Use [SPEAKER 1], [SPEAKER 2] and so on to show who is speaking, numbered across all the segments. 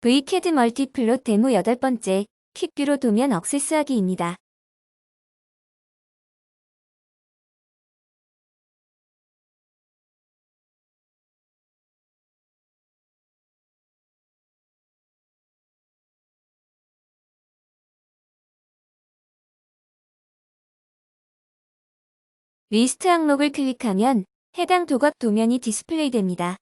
[SPEAKER 1] VCAD 멀티플롯 데모 8번째, 퀵뷰로 도면 억세스하기입니다. 리스트 항목을 클릭하면 해당 도각 도면이 디스플레이 됩니다.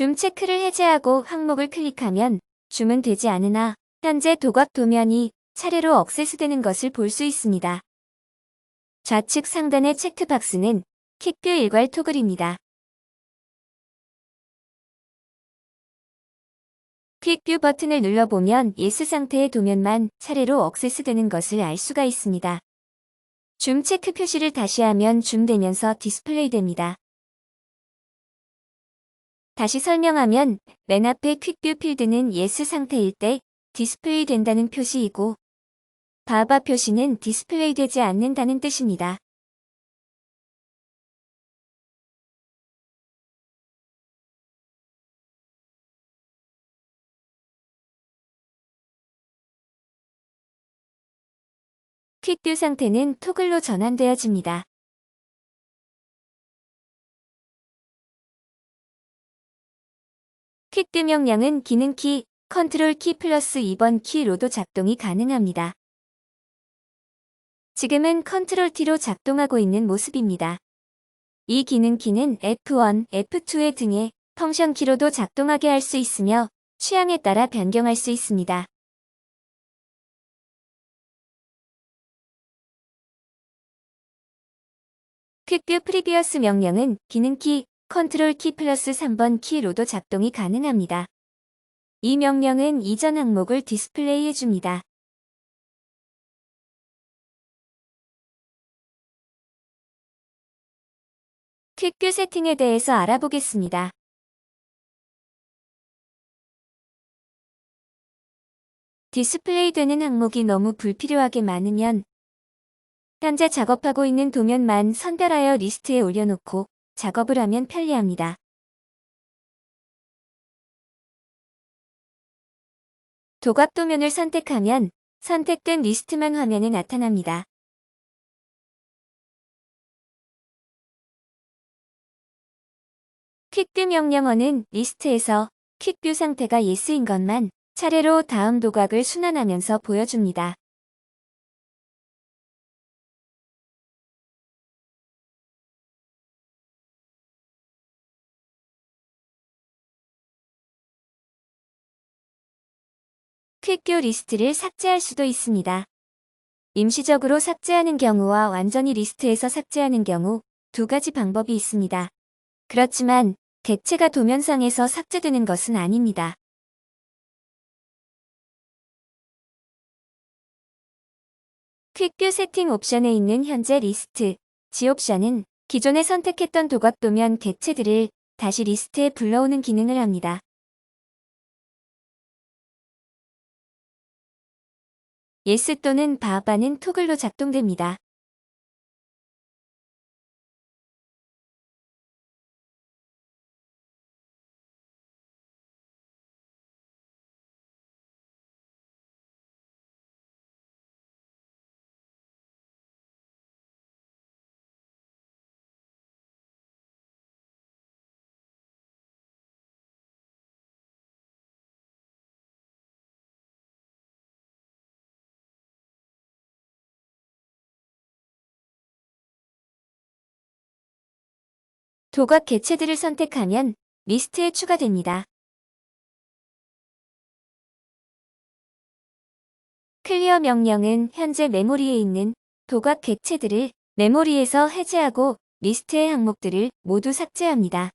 [SPEAKER 1] 줌 체크를 해제하고 항목을 클릭하면 줌은 되지 않으나 현재 도각 도면이 차례로 억세스되는 것을 볼 수 있습니다. 좌측 상단의 체크박스는 퀵뷰 일괄 토글입니다. 퀵뷰 버튼을 눌러보면 예스 상태의 도면만 차례로 억세스되는 것을 알 수가 있습니다. 줌 체크 표시를 다시 하면 줌되면서 디스플레이 됩니다. 다시 설명하면 맨 앞의 퀵뷰 필드는 예스 상태일 때 디스플레이 된다는 표시이고 바바 표시는 디스플레이 되지 않는다는 뜻입니다. 퀵뷰 상태는 토글로 전환되어집니다. 퀵뷰 명령은 기능키, 컨트롤 키 플러스 2번 키로도 작동이 가능합니다. 지금은 컨트롤 T로 작동하고 있는 모습입니다. 이 기능키는 F1, F2의 등의 펑션 키로도 작동하게 할 수 있으며 취향에 따라 변경할 수 있습니다. 퀵뷰 프리비어스 명령은 기능키, 컨트롤 키 플러스 3번 키로도 작동이 가능합니다. 이 명령은 이전 항목을 디스플레이 해줍니다. 퀵뷰 세팅에 대해서 알아보겠습니다. 디스플레이 되는 항목이 너무 불필요하게 많으면 현재 작업하고 있는 도면만 선별하여 리스트에 올려놓고 작업을 하면 편리합니다. 도각 도면을 선택하면 선택된 리스트만 화면에 나타납니다. 퀵뷰 명령어는 리스트에서 퀵뷰 상태가 예스인 것만 차례로 다음 도각을 순환하면서 보여줍니다. 퀵뷰 리스트를 삭제할 수도 있습니다. 임시적으로 삭제하는 경우와 완전히 리스트에서 삭제하는 경우 두 가지 방법이 있습니다. 그렇지만 객체가 도면상에서 삭제되는 것은 아닙니다. 퀵뷰 세팅 옵션에 있는 현재 리스트, 지 옵션은 기존에 선택했던 도각 도면 객체들을 다시 리스트에 불러오는 기능을 합니다. 예스 또는 바바는 토글로 작동됩니다. 도각 객체들을 선택하면 리스트에 추가됩니다. 클리어 명령은 현재 메모리에 있는 도각 객체들을 메모리에서 해제하고 리스트의 항목들을 모두 삭제합니다.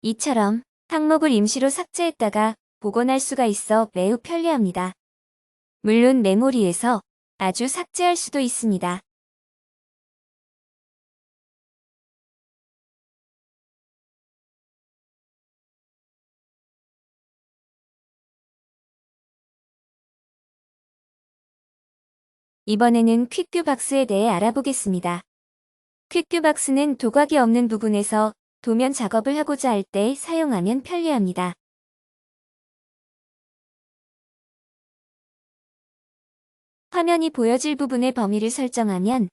[SPEAKER 1] 이처럼 항목을 임시로 삭제했다가 복원할 수가 있어 매우 편리합니다. 물론 메모리에서 아주 삭제할 수도 있습니다. 이번에는 퀵뷰 박스에 대해 알아보겠습니다. 퀵뷰 박스는 도각이 없는 부분에서 도면 작업을 하고자 할 때 사용하면 편리합니다. 화면이 보여질 부분의 범위를 설정하면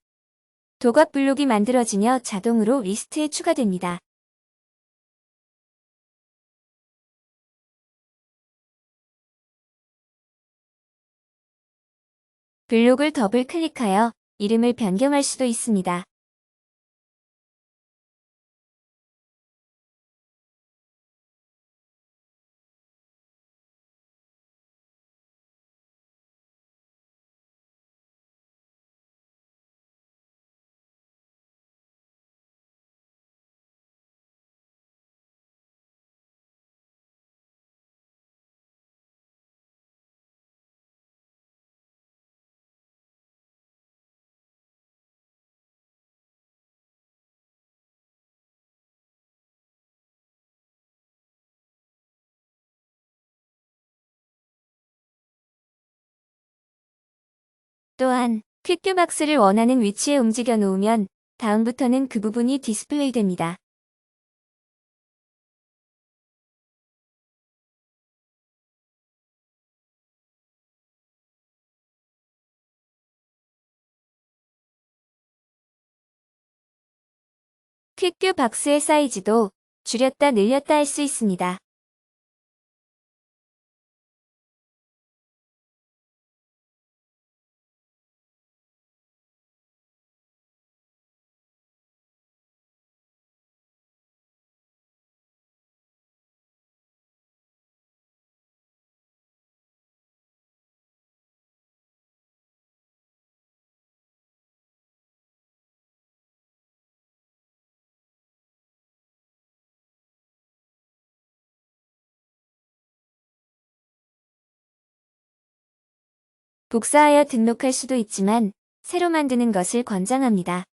[SPEAKER 1] 도각 블록이 만들어지며 자동으로 리스트에 추가됩니다. 블록을 더블 클릭하여 이름을 변경할 수도 있습니다. 또한 퀵뷰 박스를 원하는 위치에 움직여 놓으면 다음부터는 그 부분이 디스플레이 됩니다. 퀵뷰 박스의 사이즈도 줄였다 늘렸다 할 수 있습니다. 복사하여 등록할 수도 있지만 새로 만드는 것을 권장합니다.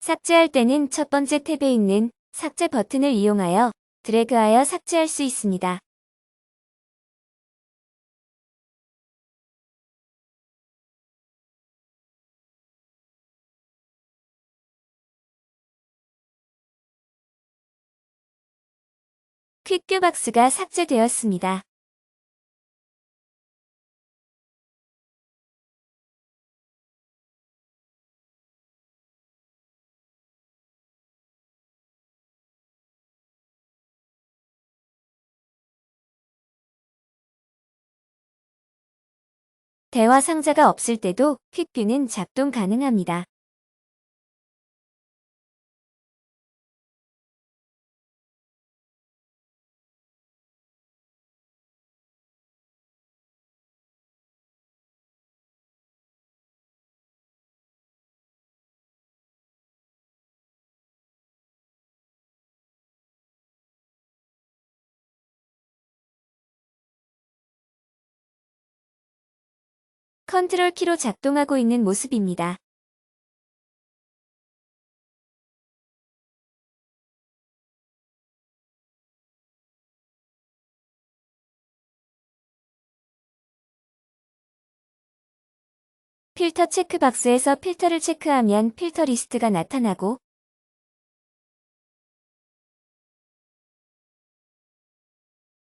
[SPEAKER 1] 삭제할 때는 첫 번째 탭에 있는 삭제 버튼을 이용하여 드래그하여 삭제할 수 있습니다. 퀵뷰 박스가 삭제되었습니다. 대화 상자가 없을 때도 퀵뷰는 작동 가능합니다. 컨트롤 키로 작동하고 있는 모습입니다. 필터 체크박스에서 필터를 체크하면 필터 리스트가 나타나고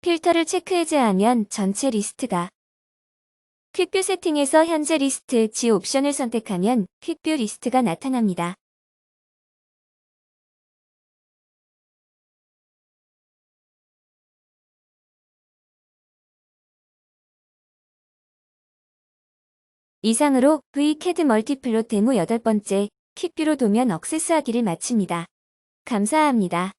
[SPEAKER 1] 필터를 체크 해제하면 전체 리스트가 퀵뷰 세팅에서 현재 리스트 지 옵션을 선택하면 퀵뷰 리스트가 나타납니다. 이상으로 VCAD 멀티플롯 데모 8번째 퀵뷰로 도면 억세스하기를 마칩니다. 감사합니다.